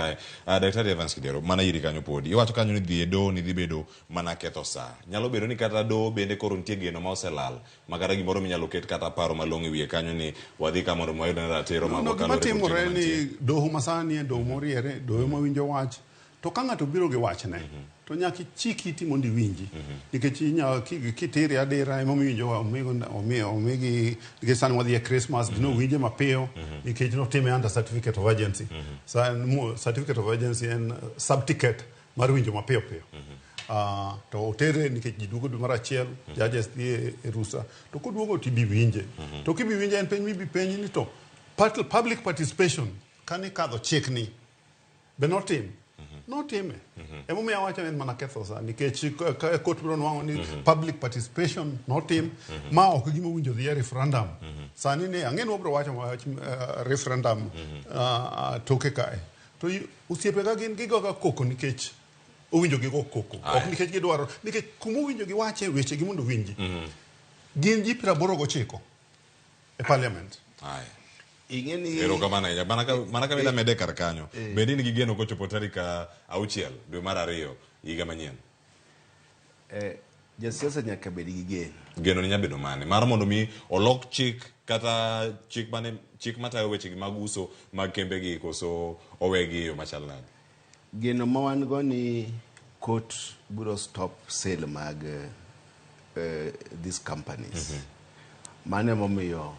kae. Daktari Evans Kidero, mana iri kanyo podi. Iwacho kanyo ni dhi e doho ni dhi bedo mana ketho saa. Nyalo bedo ni kata doho bende koro nitie geno ma oselal. Makata gimoro minyalo ket kata paro malong'o e wiye kanyo ni wadhi ka mondo mwayud ratiro ma gima timore ni doho masani, doho moriere, doho mawinjo wach. To ka ng'ato biro gi wachne, to nyaka chik iti mondo iwinji. Nikech kitiri adira ema mawinjo omigi nikech sani wadhi e Christmas, dino winje mapiyo nikech notime under certificate of urgency. Certificate of urgency en subticket mar winjo mapiyo piyo. To otere nikech ji duogo dwe mar achiel, judges dhi e rusa. To koduogo tibi winje. To kibi winje en penj mibi penj ni to public participation kani kadho chik ni be notim. Notime. Emomiyo awacho en mana ketho saa nikech kot biro nwang'o ni public participation notim ma ok gima winjo dhi e referendum. Sani ne ang'e ni wabiro wacho referendum toke kae. To osiepe ga gin gigo ga koko nikech owinjo gigo koko. Ok nikech gidwaro nikech kuma owinjo gi wache weche gi mondo winji. Gin ji 89 e parliament. Ero kamana ya mana ka bila mede kar kanyo. Bende ni gigeno kochopo tarik 6 dwe mar 2 higa manyien. Jasiasa nyaka bed gi geno. Geno ni nyabedo mane? Mar mondo mi olok chik kata chik matayo weche gi mag uso mag kembe gi koso owegi yo machal nade. Geno ma wan go ni court biro stop sale mag these companies. Mane momiyo